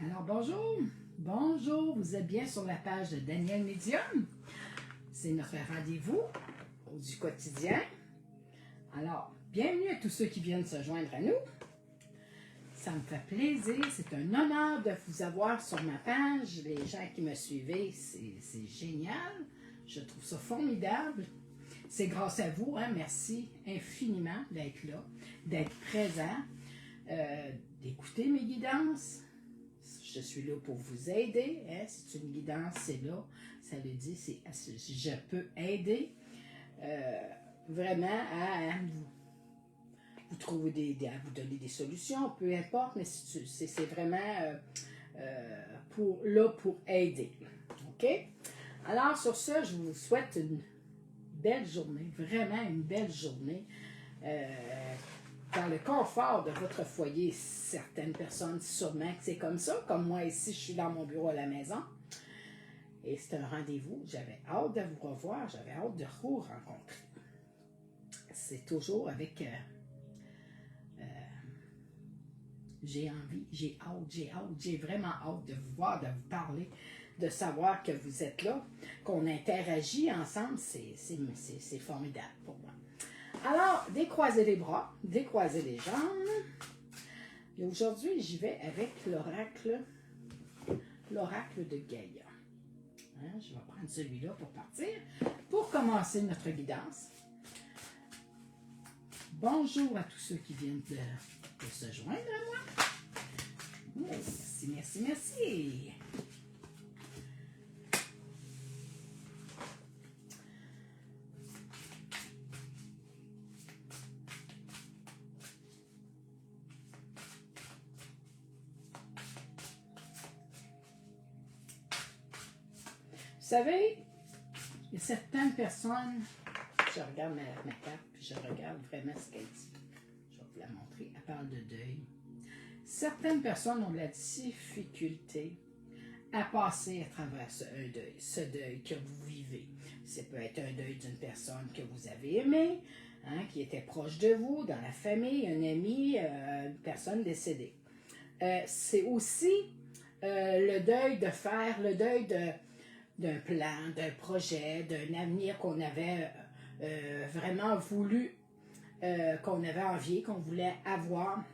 Alors bonjour, vous êtes bien sur la page de Daniel Medium. C'est notre rendez-vous du quotidien. Alors, bienvenue à tous ceux qui viennent se joindre à nous. Ça me fait plaisir, c'est un honneur de vous avoir sur ma page. Les gens qui me suivez, c'est génial. Je trouve ça formidable. C'est grâce à vous, hein, merci infiniment d'être là, d'être présent, d'écouter mes guidances. Je suis là pour vous aider. Hein? C'est une guidance, c'est là. Ça veut dire, je peux aider vraiment à vous trouver à vous donner des solutions, peu importe, mais c'est vraiment pour aider. OK? Alors, sur ce, je vous souhaite une belle journée, vraiment une belle journée. Dans le confort de votre foyer, certaines personnes, sûrement que c'est comme ça. Comme moi ici, je suis dans mon bureau à la maison. Et c'est un rendez-vous. J'avais hâte de vous revoir. J'avais hâte de vous rencontrer. C'est toujours avec... j'ai envie, j'ai vraiment hâte de vous voir, de vous parler, de savoir que vous êtes là, qu'on interagit ensemble. C'est formidable pour moi. Alors, décroisez les bras, décroisez les jambes. Et aujourd'hui, j'y vais avec l'oracle de Gaïa. Hein, je vais prendre celui-là pour partir, pour commencer notre guidance. Bonjour à tous ceux qui viennent de se joindre à moi. Oh, merci. Vous savez, il y a certaines personnes, je regarde ma carte, puis je regarde vraiment ce qu'elle dit. Je vais vous la montrer. Elle parle de deuil. Certaines personnes ont de la difficulté à passer à travers ce deuil que vous vivez. Ça peut être un deuil d'une personne que vous avez aimée, hein, qui était proche de vous, dans la famille, un ami, une personne décédée. C'est aussi le deuil de faire, le deuil d'un plan, d'un projet, d'un avenir qu'on avait vraiment voulu, qu'on avait envie, qu'on voulait avoir.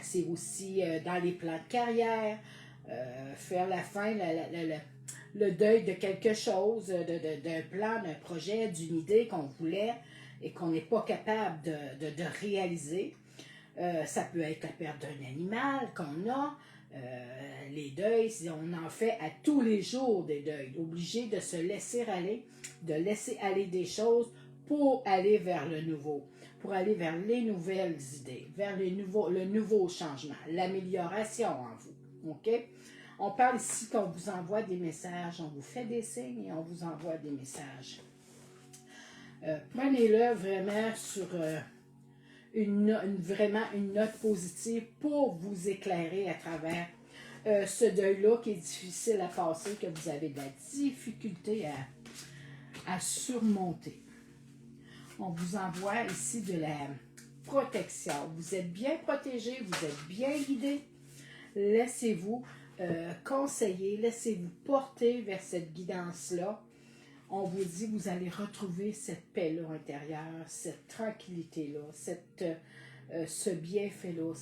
C'est aussi dans les plans de carrière, faire la fin, le deuil de quelque chose, d'un plan, d'un projet, d'une idée qu'on voulait et qu'on n'est pas capable de réaliser. Ça peut être la perte d'un animal qu'on a. Les deuils, on en fait à tous les jours des deuils, obligé de se laisser aller, de laisser aller des choses pour aller vers le nouveau, pour aller vers les nouvelles idées, vers le nouveau changement, l'amélioration en vous. OK? On parle ici qu'on vous envoie des messages, on vous fait des signes et on vous envoie des messages. Prenez-le vraiment sur... vraiment une note positive pour vous éclairer à travers ce deuil-là qui est difficile à passer, que vous avez de la difficulté à surmonter. On vous envoie ici de la protection. Vous êtes bien protégé, vous êtes bien guidé. Laissez-vous conseiller, laissez-vous porter vers cette guidance-là. On vous dit, vous allez retrouver cette paix-là intérieure, cette tranquillité-là, ce bienfait-là,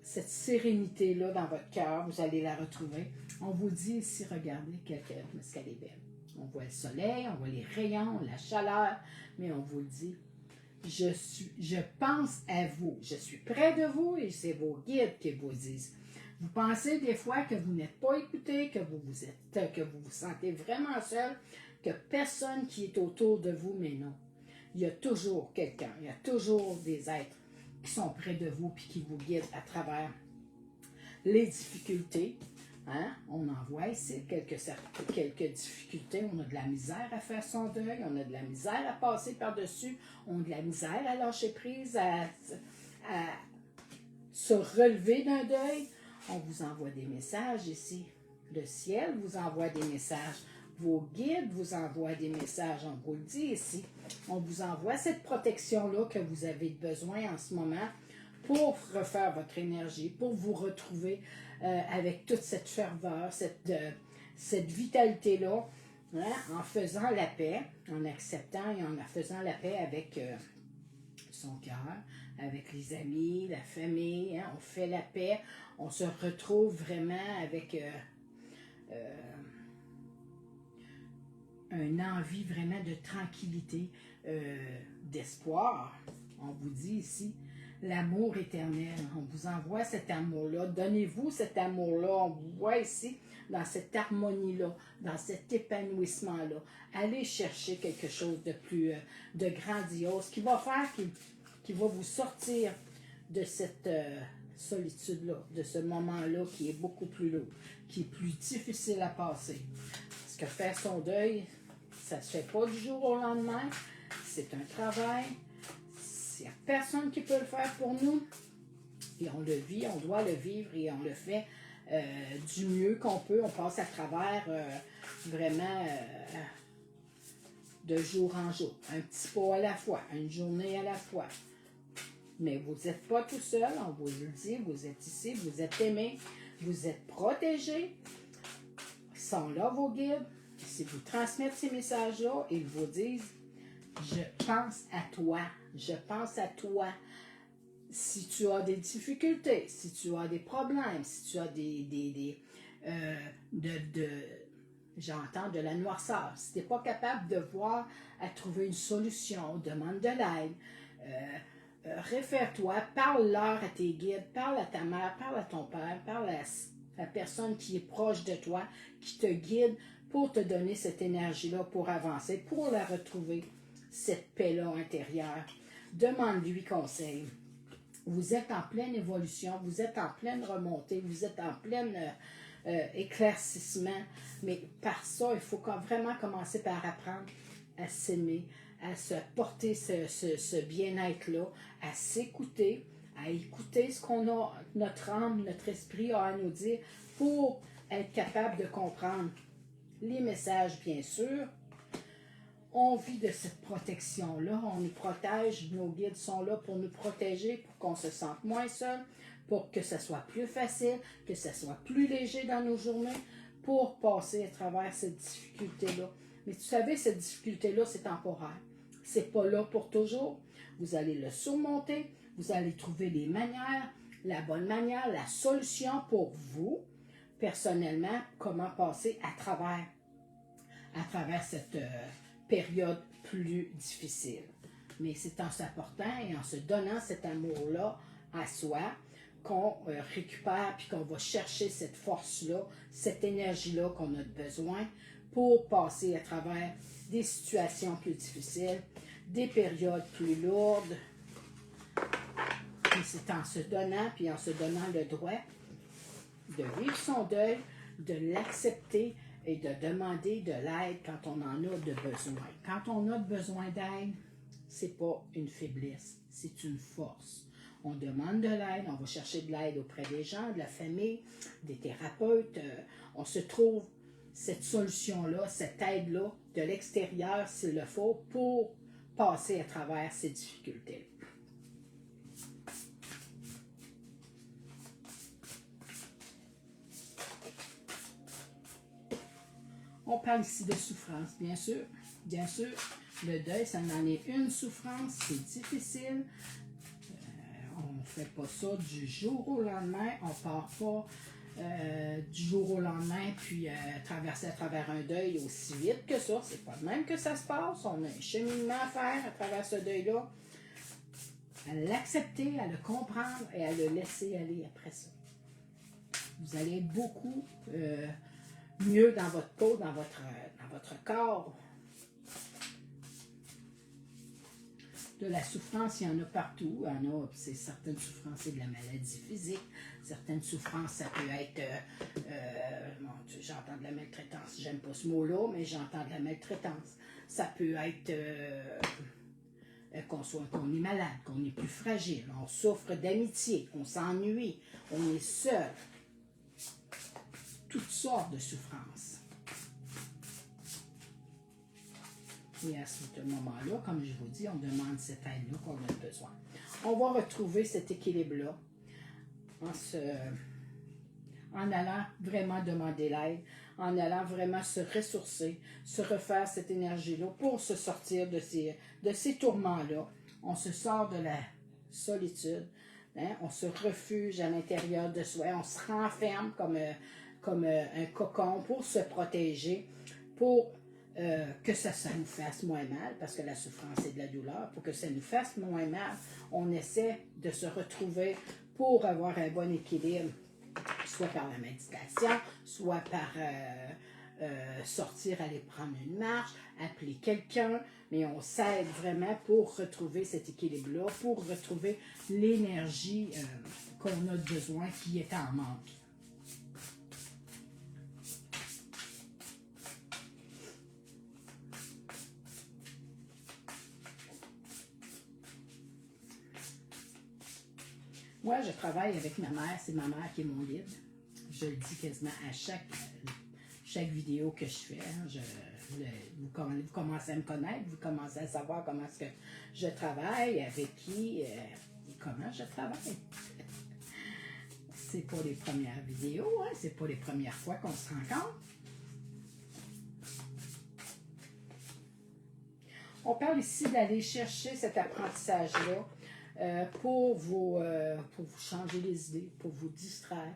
cette sérénité-là dans votre cœur, vous allez la retrouver. On vous dit ici, regardez, est-ce qu'elle est belle. On voit le soleil, on voit les rayons, la chaleur, mais on vous dit, je pense à vous, je suis près de vous et c'est vos guides qui vous disent. Vous pensez des fois que vous n'êtes pas écouté, que vous vous sentez vraiment seul, que personne qui est autour de vous, mais non. Il y a toujours quelqu'un, il y a toujours des êtres qui sont près de vous et qui vous guident à travers les difficultés. Hein? On en voit ici quelques difficultés. On a de la misère à faire son deuil, on a de la misère à passer par-dessus, on a de la misère à lâcher prise, à se relever d'un deuil. On vous envoie des messages ici. Le ciel vous envoie des messages. Vos guides vous envoient des messages. On vous le dit ici. On vous envoie cette protection-là que vous avez besoin en ce moment pour refaire votre énergie, pour vous retrouver avec toute cette ferveur, cette vitalité-là, hein, en faisant la paix, en acceptant et en faisant la paix avec son cœur, avec les amis, la famille, hein, on fait la paix, on se retrouve vraiment avec une envie vraiment de tranquillité, d'espoir. On vous dit ici, l'amour éternel. On vous envoie cet amour-là. Donnez-vous cet amour-là. On vous voit ici, dans cette harmonie-là, dans cet épanouissement-là. Allez chercher quelque chose de plus, de grandiose, qui va faire, qui va vous sortir de cette solitude-là, de ce moment-là qui est beaucoup plus lourd, qui est plus difficile à passer. Parce que faire son deuil, ça ne se fait pas du jour au lendemain. C'est un travail. Il n'y a personne qui peut le faire pour nous. Et on le vit, on doit le vivre et on le fait du mieux qu'on peut. On passe à travers vraiment de jour en jour. Un petit pas à la fois, une journée à la fois. Mais vous n'êtes pas tout seul, on vous le dit, vous êtes ici, vous êtes aimés, vous êtes protégés. Ils sont là, vos guides. Si vous transmettez ces messages-là, ils vous disent « Je pense à toi, je pense à toi ». Si tu as des difficultés, si tu as des problèmes, si tu as j'entends de la noirceur, si tu n'es pas capable de voir à trouver une solution, demande de l'aide, réfère-toi, parle-leur à tes guides, parle à ta mère, parle à ton père, parle à la personne qui est proche de toi, qui te guide pour te donner cette énergie-là, pour avancer, pour la retrouver, cette paix-là intérieure. Demande-lui conseil. Vous êtes en pleine évolution, vous êtes en pleine remontée, vous êtes en plein éclaircissement, mais par ça, il faut vraiment commencer par apprendre à s'aimer, à se porter ce bien-être-là, à s'écouter, à écouter ce qu'on a, notre âme, notre esprit a à nous dire pour être capable de comprendre les messages, bien sûr. On vit de cette protection-là, on nous protège, nos guides sont là pour nous protéger, pour qu'on se sente moins seul, pour que ça soit plus facile, que ça soit plus léger dans nos journées, pour passer à travers cette difficulté-là. Mais tu savez, cette difficulté-là, c'est temporaire. C'est pas là pour toujours. Vous allez le surmonter, vous allez trouver les manières, la bonne manière, la solution pour vous, personnellement, comment passer à travers cette période plus difficile. Mais c'est en s'apportant et en se donnant cet amour-là à soi qu'on récupère puis qu'on va chercher cette force-là, cette énergie-là qu'on a besoin pour passer à travers des situations plus difficiles, des périodes plus lourdes. Et c'est en se donnant puis en se donnant le droit de vivre son deuil, de l'accepter et de demander de l'aide quand on en a de besoin. Quand on a besoin d'aide, c'est pas une faiblesse, c'est une force. On demande de l'aide, on va chercher de l'aide auprès des gens, de la famille, des thérapeutes. On se trouve cette solution-là, cette aide-là de l'extérieur s'il le faut pour passer à travers ces difficultés. On parle ici de souffrance, bien sûr. Bien sûr, le deuil, ça en est une souffrance, c'est difficile. On ne fait pas ça du jour au lendemain. On ne part pas du jour au lendemain puis traverser à travers un deuil aussi vite que ça. C'est pas de même que ça se passe. On a un cheminement à faire à travers ce deuil-là. À l'accepter, à le comprendre et à le laisser aller après ça. Vous allez être beaucoup mieux dans votre peau, dans votre corps. De la souffrance, il y en a partout. Il y en a, c'est certaines souffrances, c'est de la maladie physique. Certaines souffrances, ça peut être, mon Dieu, j'entends de la maltraitance. J'aime pas ce mot-là, mais j'entends de la maltraitance. Ça peut être qu'on est malade, qu'on est plus fragile, on souffre d'amitié, on s'ennuie, on est seul. Toutes sortes de souffrances. Et à ce moment-là, comme je vous dis, on demande cette aide-là qu'on a besoin. on va retrouver cet équilibre-là en allant vraiment demander l'aide, en allant vraiment se ressourcer, se refaire cette énergie-là pour se sortir de ces tourments-là. On se sort de la solitude, hein? On se refuge à l'intérieur de soi, on se renferme comme un cocon pour se protéger, pour que ça nous fasse moins mal, parce que la souffrance c'est de la douleur. Pour que ça nous fasse moins mal, on essaie de se retrouver pour avoir un bon équilibre, soit par la méditation, soit par sortir, aller prendre une marche, appeler quelqu'un, mais on s'aide vraiment pour retrouver cet équilibre-là, pour retrouver l'énergie qu'on a besoin, qui est en manque. Moi, je travaille avec ma mère, c'est ma mère qui est mon guide. Je le dis quasiment à chaque vidéo que je fais. Vous commencez à me connaître, vous commencez à savoir comment est-ce que je travaille, avec qui et comment je travaille. C'est pas les premières vidéos, hein, c'est pas les premières fois qu'on se rencontre. On parle ici d'aller chercher cet apprentissage-là. Pour vous changer les idées, pour vous distraire.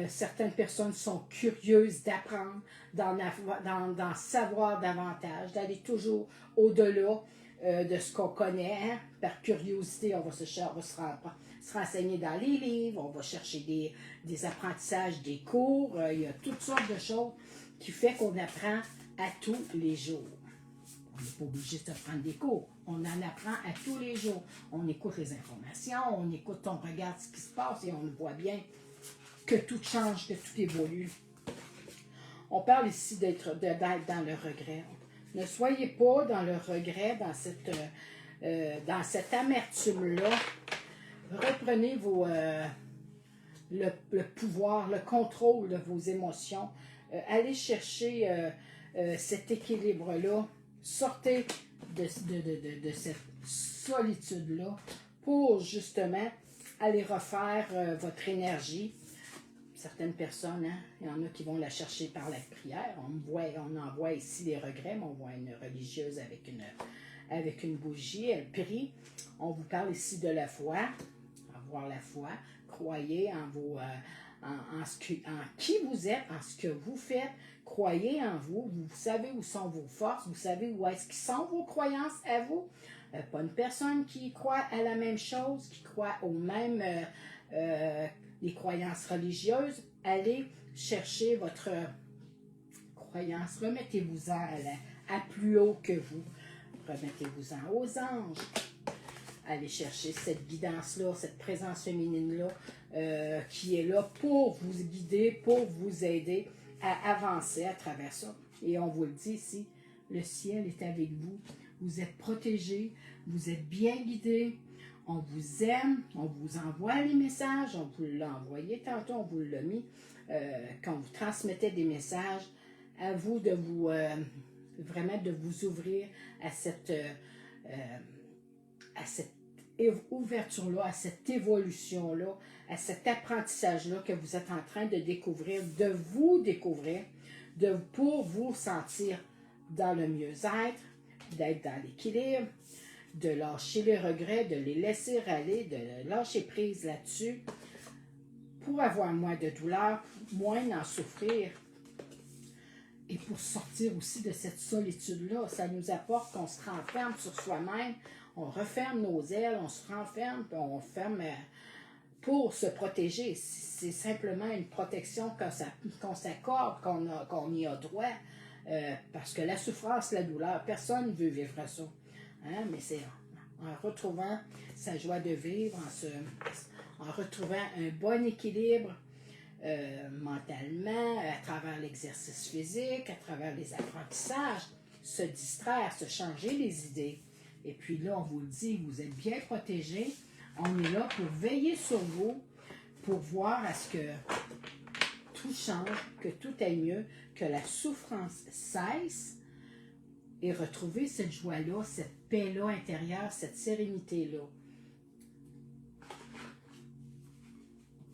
Certaines personnes sont curieuses d'apprendre, d'en savoir davantage, d'aller toujours au-delà de ce qu'on connaît. Hein? Par curiosité, on va se renseigner dans les livres, on va chercher des apprentissages, des cours. Il y a toutes sortes de choses qui font qu'on apprend à tous les jours. On n'est pas obligé de prendre des cours. On en apprend à tous les jours. On écoute les informations, on regarde ce qui se passe et on voit bien que tout change, que tout évolue. On parle ici d'être dans le regret. Ne soyez pas dans le regret, dans cette amertume-là. Reprenez le pouvoir, le contrôle de vos émotions. Allez chercher cet équilibre-là. Sortez de cette solitude-là pour justement aller refaire votre énergie. Certaines personnes, hein, il y en a qui vont la chercher par la prière. On en voit ici les regrets, mais on voit une religieuse avec une bougie, elle prie. On vous parle ici de la foi, avoir la foi, croyez en qui vous êtes, en ce que vous faites. Croyez en vous, vous savez où sont vos forces, vous savez où est-ce qu'ils sont vos croyances à vous. Pas une personne qui croit à la même chose, qui croit aux mêmes les croyances religieuses. Allez chercher votre croyance, remettez-vous-en à plus haut que vous. Remettez-vous-en aux anges. Allez chercher cette guidance-là, cette présence féminine-là qui est là pour vous guider, pour vous aider à avancer à travers ça. Et on vous le dit ici, le ciel est avec vous. Vous êtes protégés, vous êtes bien guidés, on vous aime, on vous envoie les messages, on vous l'a envoyé tantôt, on vous l'a mis. Quand vous transmettez des messages, à vous de vous vraiment de vous ouvrir à cette ouverture-là, à cette évolution-là, à cet apprentissage-là que vous êtes en train de découvrir, pour vous sentir dans le mieux-être, d'être dans l'équilibre, de lâcher les regrets, de les laisser aller, de lâcher prise là-dessus, pour avoir moins de douleur, moins d'en souffrir, et pour sortir aussi de cette solitude-là. Ça nous apporte qu'on se renferme sur soi-même, on referme nos ailes, on se renferme, puis on ferme pour se protéger. C'est simplement une protection qu'on s'accorde, qu'on y a droit, parce que la souffrance, la douleur, personne ne veut vivre ça. Hein? Mais c'est en retrouvant sa joie de vivre, en retrouvant un bon équilibre mentalement, à travers l'exercice physique, à travers les apprentissages, se distraire, se changer les idées. Et puis là, on vous le dit, vous êtes bien protégés. On est là pour veiller sur vous, pour voir à ce que tout change, que tout aille mieux, que la souffrance cesse et retrouver cette joie-là, cette paix-là intérieure, cette sérénité-là.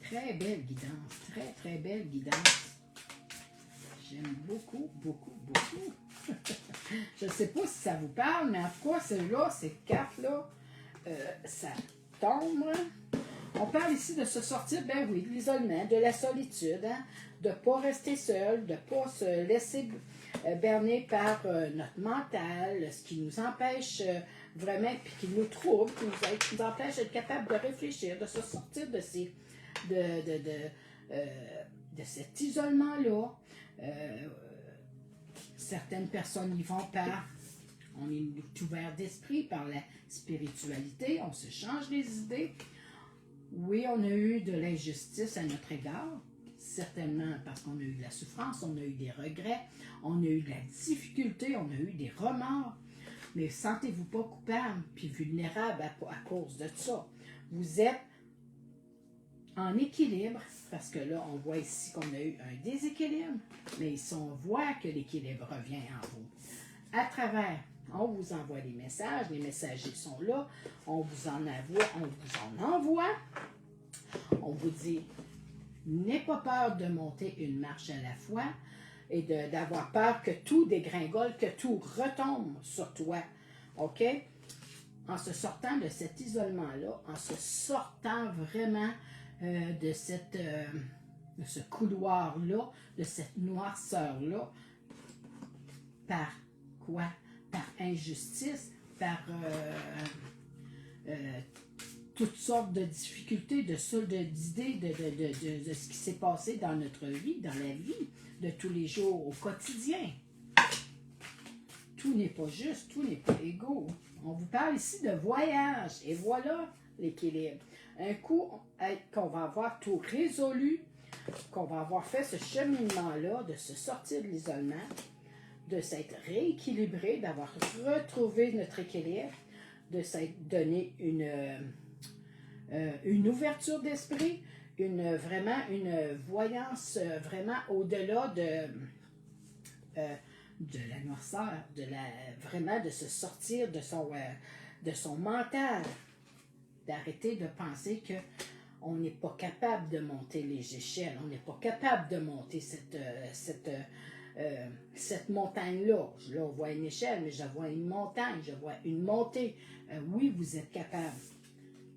Très belle guidance, très, très belle guidance. J'aime beaucoup, beaucoup, beaucoup. Je ne sais pas si ça vous parle, mais en tout cas, celle-là, cette carte-là, ça tombe. On parle ici de se sortir, ben oui, de l'isolement, de la solitude, hein, de ne pas rester seul, de ne pas se laisser berner par notre mental, ce qui nous empêche vraiment, puis qui nous trouble, qui nous empêche d'être capable de réfléchir, de se sortir de ces, de cet isolement-là. Certaines personnes y vont par, on est ouvert d'esprit par la spiritualité, on se change les idées. Oui, on a eu de l'injustice à notre égard, certainement parce qu'on a eu de la souffrance, on a eu des regrets, on a eu de la difficulté, on a eu des remords. Mais sentez-vous pas coupable puis vulnérable à cause de ça. Vous êtes en équilibre, parce que là, on voit ici qu'on a eu un déséquilibre, mais ici, on voit que l'équilibre revient en vous. À travers, on vous envoie des messages, les messagers sont là, on vous en envoie, on vous dit, n'aie pas peur de monter une marche à la fois et d'avoir peur que tout dégringole, que tout retombe sur toi, OK? En se sortant de cet isolement-là, en se sortant vraiment de ce couloir-là, de cette noirceur-là, par quoi? Par injustice, par toutes sortes de difficultés, d'idées, de ce qui s'est passé dans notre vie, dans la vie de tous les jours, au quotidien. Tout n'est pas juste, tout n'est pas égaux. On vous parle ici de voyage, et voilà l'équilibre. Un coup qu'on va avoir tout résolu, qu'on va avoir fait ce cheminement-là, de se sortir de l'isolement, de s'être rééquilibré, d'avoir retrouvé notre équilibre, de s'être donné une ouverture d'esprit, vraiment une voyance vraiment au-delà de la noirceur, vraiment de se sortir de son mental, d'arrêter de penser que on n'est pas capable de monter les échelles, on n'est pas capable de monter cette montagne-là. Là, on voit une échelle, mais je vois une montagne, je vois une montée. Oui, vous êtes capable.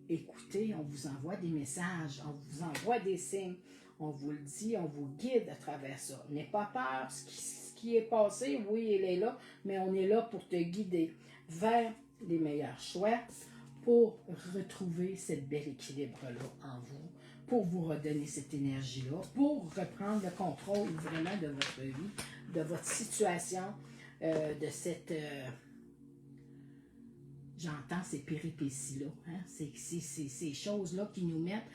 Écoutez, on vous envoie des messages, on vous envoie des signes, on vous le dit, on vous guide à travers ça. N'aie pas peur, ce qui est passé, oui, il est là, mais on est là pour te guider vers les meilleurs choix, pour retrouver cette belle équilibre-là en vous, pour vous redonner cette énergie-là, pour reprendre le contrôle vraiment de votre vie, de votre situation, de cette... j'entends ces péripéties-là, hein? Ces choses-là qui nous mettent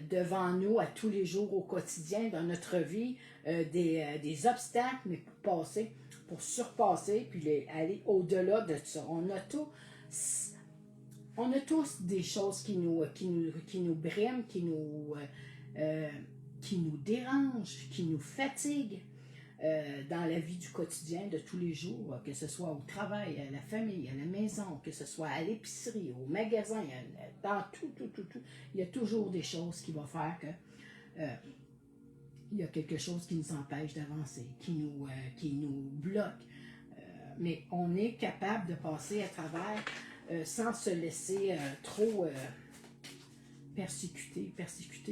devant nous à tous les jours, au quotidien, dans notre vie, des obstacles, mais pour surpasser, puis aller au-delà de ça. On a tous des choses qui nous briment, qui nous dérangent, qui nous fatiguent dans la vie du quotidien de tous les jours, que ce soit au travail, à la famille, à la maison, que ce soit à l'épicerie, au magasin, dans tout. Il y a toujours des choses qui vont faire que il y a quelque chose qui nous empêche d'avancer, qui nous bloque. Mais on est capable de passer à travers sans se laisser trop persécuter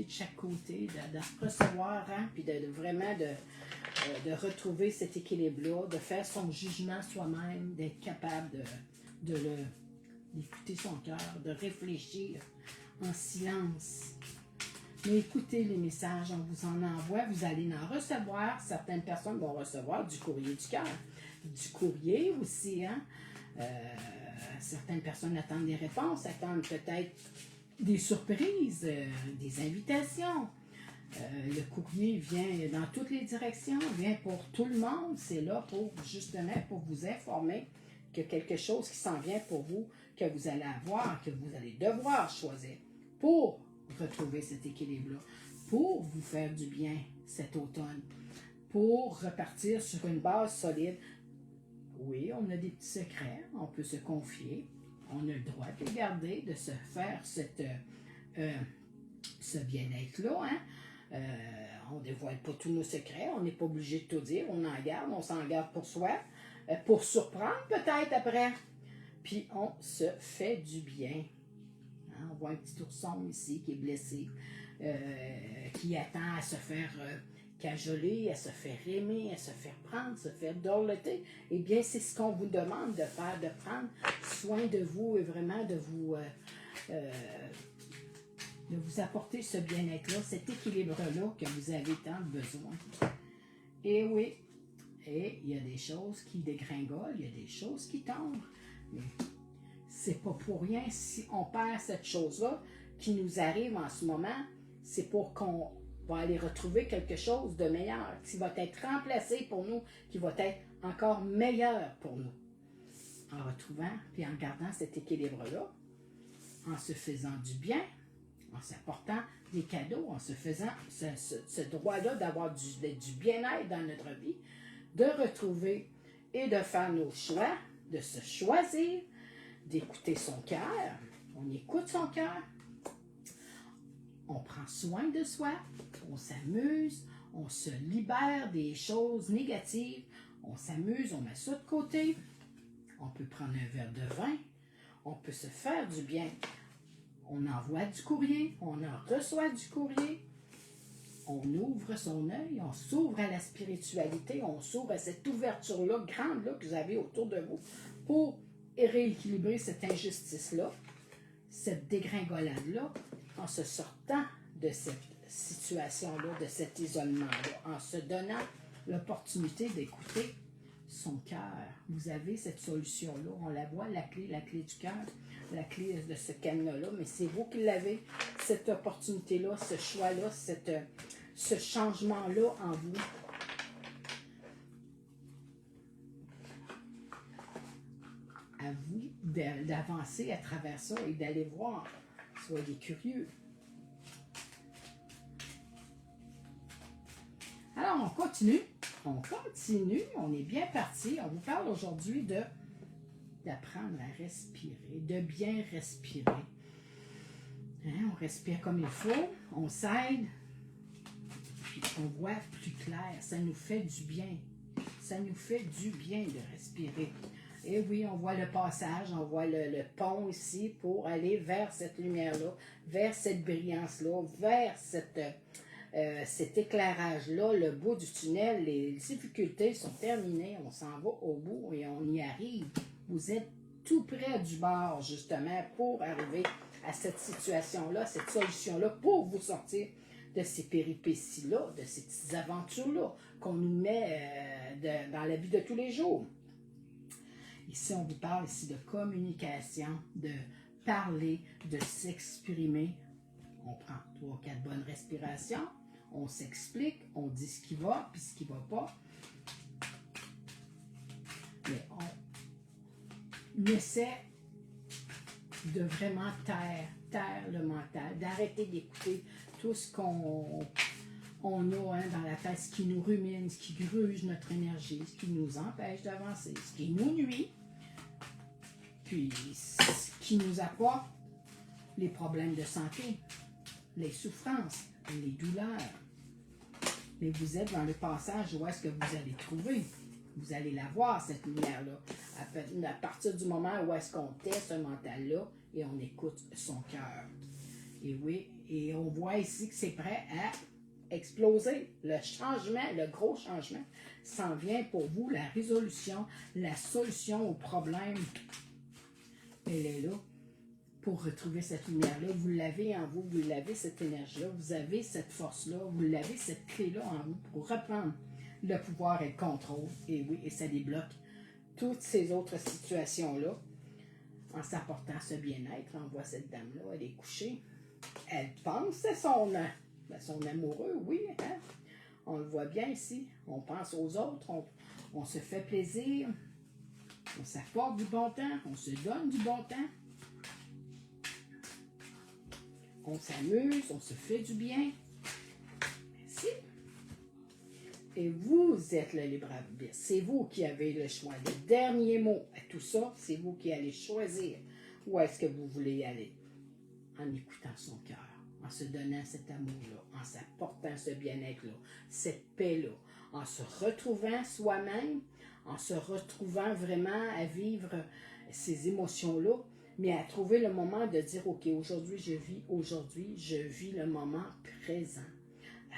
de chaque côté, de recevoir, hein, puis vraiment de retrouver cet équilibre-là, de faire son jugement soi-même, d'être capable d'écouter son cœur, de réfléchir en silence. Mais écoutez les messages, on vous en envoie, vous allez en recevoir. Certaines personnes vont recevoir du courrier du cœur, du courrier aussi, hein. Certaines personnes attendent des réponses, attendent peut-être des surprises, des invitations. Le courrier vient dans toutes les directions, vient pour tout le monde. C'est là justement pour vous informer qu'il y a quelque chose qui s'en vient pour vous, que vous allez avoir, que vous allez devoir choisir pour retrouver cet équilibre-là, pour vous faire du bien cet automne, pour repartir sur une base solide. Oui, on a des petits secrets, on peut se confier, on a le droit de les garder, de se faire ce bien-être-là. Hein? On ne dévoile pas tous nos secrets, on n'est pas obligé de tout dire, on en garde, on s'en garde pour soi, pour surprendre peut-être après. Puis on se fait du bien. Hein? On voit un petit ourson ici qui est blessé, qui attend à se faire cajoler, à se faire aimer, à se faire prendre, se faire dorloter. Eh bien, c'est ce qu'on vous demande de faire, de prendre soin de vous et vraiment de vous apporter ce bien-être-là, cet équilibre-là que vous avez tant besoin. Et oui, et il y a des choses qui dégringolent, il y a des choses qui tombent. Mais c'est pas pour rien si on perd cette chose-là qui nous arrive en ce moment, c'est pour qu'on va aller retrouver quelque chose de meilleur, qui va être remplacé pour nous, qui va être encore meilleur pour nous. En retrouvant, puis en gardant cet équilibre-là, en se faisant du bien, en s'apportant des cadeaux, en se faisant ce droit-là d'avoir du bien-être dans notre vie, de retrouver et de faire nos choix, de se choisir, d'écouter son cœur. On écoute son cœur, on prend soin de soi, on s'amuse, on se libère des choses négatives, on s'amuse, on met ça de côté, on peut prendre un verre de vin, on peut se faire du bien. On envoie du courrier, on en reçoit du courrier, on ouvre son œil, on s'ouvre à la spiritualité, on s'ouvre à cette ouverture-là, grande-là que vous avez autour de vous, pour rééquilibrer cette injustice-là, cette dégringolade-là, en se sortant de cette situation-là, de cet isolement-là, en se donnant l'opportunité d'écouter son cœur. Vous avez cette solution-là, on la voit, la clé du cœur, la clé de ce cadenas-là, mais c'est vous qui l'avez, cette opportunité-là, ce choix-là, ce changement-là en vous. À vous d'avancer à travers ça et d'aller voir. Soyez curieux. Alors, on continue. On est bien parti. On vous parle aujourd'hui d'apprendre à respirer, de bien respirer. Hein, on respire comme il faut, on s'aide, puis on voit plus clair. Ça nous fait du bien. Ça nous fait du bien de respirer. Et oui, on voit le passage, on voit le pont ici pour aller vers cette lumière-là, vers cette brillance-là, vers cet éclairage-là, le bout du tunnel. Les difficultés sont terminées, on s'en va au bout et on y arrive. Vous êtes tout près du bord, justement, pour arriver à cette situation-là, cette solution-là, pour vous sortir de ces péripéties-là, de ces petites aventures-là qu'on nous met dans la vie de tous les jours. Ici, on vous parle ici de communication, de parler, de s'exprimer. On prend 3 ou 4 bonnes respirations, on s'explique, on dit ce qui va puis ce qui ne va pas. Mais on essaie de vraiment taire le mental, d'arrêter d'écouter tout ce qu'on a dans la tête, ce qui nous rumine, ce qui gruge notre énergie, ce qui nous empêche d'avancer, ce qui nous nuit, puis ce qui nous apporte les problèmes de santé, les souffrances, les douleurs. Mais vous êtes dans le passage où est-ce que vous allez trouver. Vous allez la voir, cette lumière-là. À partir du moment où est-ce qu'on tait ce mental-là et on écoute son cœur. Et oui, et on voit ici que c'est prêt à exploser. Le changement, le gros changement, s'en vient pour vous. La résolution, la solution au problème, elle est là. Pour retrouver cette lumière-là, vous l'avez en vous, vous l'avez cette énergie-là, vous avez cette force-là, vous l'avez cette clé-là en vous pour reprendre le pouvoir et le contrôle. Et oui, et ça débloque toutes ces autres situations-là en s'apportant ce bien-être. On voit cette dame-là, elle est couchée. Elle pense à son amoureux, oui. Hein? On le voit bien ici. On pense aux autres, on se fait plaisir, on s'apporte du bon temps, on se donne du bon temps. On s'amuse, on se fait du bien. Merci. Et vous êtes le libre arbitre. C'est vous qui avez le choix. Le dernier mot à tout ça, c'est vous qui allez choisir où est-ce que vous voulez aller. En écoutant son cœur, en en se donnant cet amour-là, en s'apportant ce bien-être-là, cette paix-là, en se retrouvant soi-même, en se retrouvant vraiment à vivre ces émotions-là, mais à trouver le moment de dire, OK, aujourd'hui, je vis le moment présent.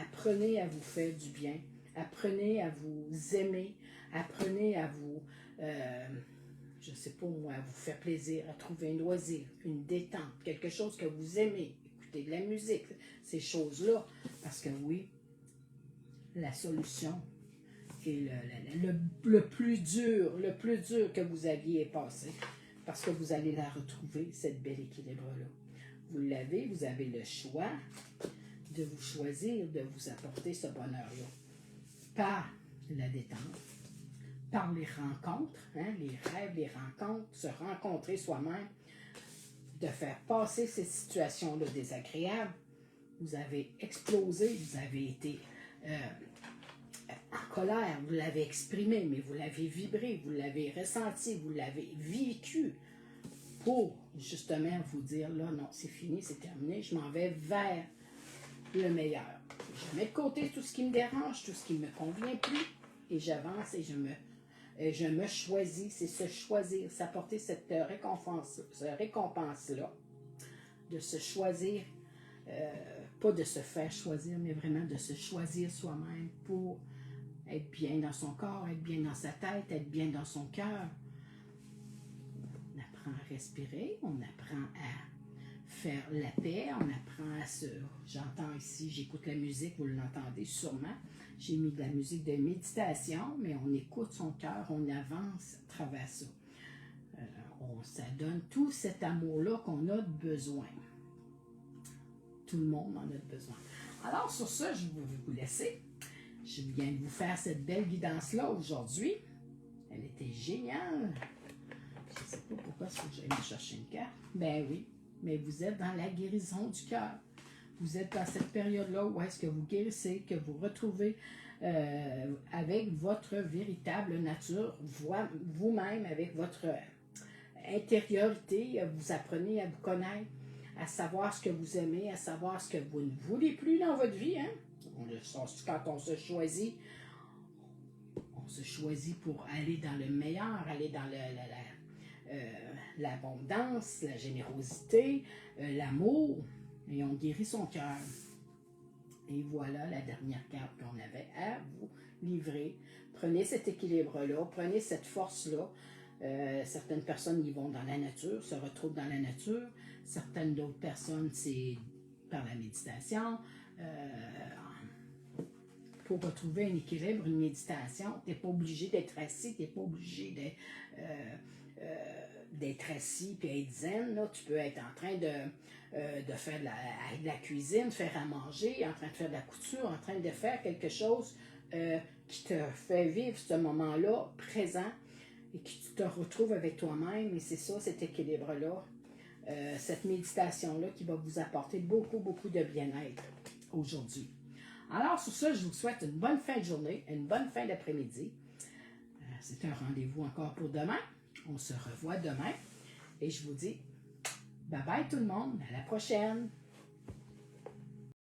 Apprenez à vous faire du bien, apprenez à vous aimer, apprenez à vous, je ne sais pas moi, à vous faire plaisir, à trouver un loisir, une détente, quelque chose que vous aimez, écouter de la musique, ces choses-là, parce que oui, la solution est le plus dur que vous aviez passé, parce que vous allez la retrouver, cette belle équilibre-là. Vous l'avez, vous avez le choix de vous choisir, de vous apporter ce bonheur-là. Par la détente, par les rencontres, hein, les rêves, les rencontres, se rencontrer soi-même, de faire passer ces situations-là désagréables. Vous avez explosé, vous avez été en colère, vous l'avez exprimé, mais vous l'avez vibré, vous l'avez ressenti, vous l'avez vécu pour justement vous dire, là, non, c'est fini, c'est terminé, je m'en vais vers le meilleur. Je mets de côté tout ce qui me dérange, tout ce qui ne me convient plus, et j'avance et je me choisis. C'est se choisir, s'apporter cette récompense-là, de se choisir, pas de se faire choisir, mais vraiment de se choisir soi-même pour être bien dans son corps, être bien dans sa tête, être bien dans son cœur. On apprend à respirer, on apprend à faire la paix, on apprend à se... J'entends ici, j'écoute la musique, vous l'entendez sûrement. J'ai mis de la musique de méditation, mais on écoute son cœur, on avance à travers ça. Ça donne tout cet amour-là qu'on a besoin. Tout le monde en a besoin. Alors, sur ça, je vais vous laisser. Je viens de vous faire cette belle guidance-là aujourd'hui. Elle était géniale. Je ne sais pas pourquoi il faut que j'aille me chercher une carte. Ben oui, mais vous êtes dans la guérison du cœur. Vous êtes dans cette période-là où est-ce que vous guérissez, que vous retrouvez avec votre véritable nature, vous-même, avec votre intériorité, vous apprenez à vous connaître, à savoir ce que vous aimez, à savoir ce que vous ne voulez plus dans votre vie. Hein? Quand on se choisit pour aller dans le meilleur, aller dans l'abondance, la générosité, l'amour, et on guérit son cœur. Et voilà la dernière carte qu'on avait à vous livrer. Prenez cet équilibre-là, prenez cette force-là. Certaines personnes y vont dans la nature, se retrouvent dans la nature. Certaines d'autres personnes, c'est par la méditation. Pour retrouver un équilibre, une méditation, tu n'es pas obligé d'être assis, tu n'es pas obligé d'être assis et être zen. Là. Tu peux être en train de faire de la cuisine, de faire à manger, en train de faire de la couture, en train de faire quelque chose qui te fait vivre ce moment-là présent et qui te retrouve avec toi-même. Et c'est ça, cet équilibre-là, cette méditation-là qui va vous apporter beaucoup, beaucoup de bien-être aujourd'hui. Alors, sur ça, je vous souhaite une bonne fin de journée, une bonne fin d'après-midi. C'est un rendez-vous encore pour demain. On se revoit demain. Et je vous dis bye bye tout le monde. À la prochaine.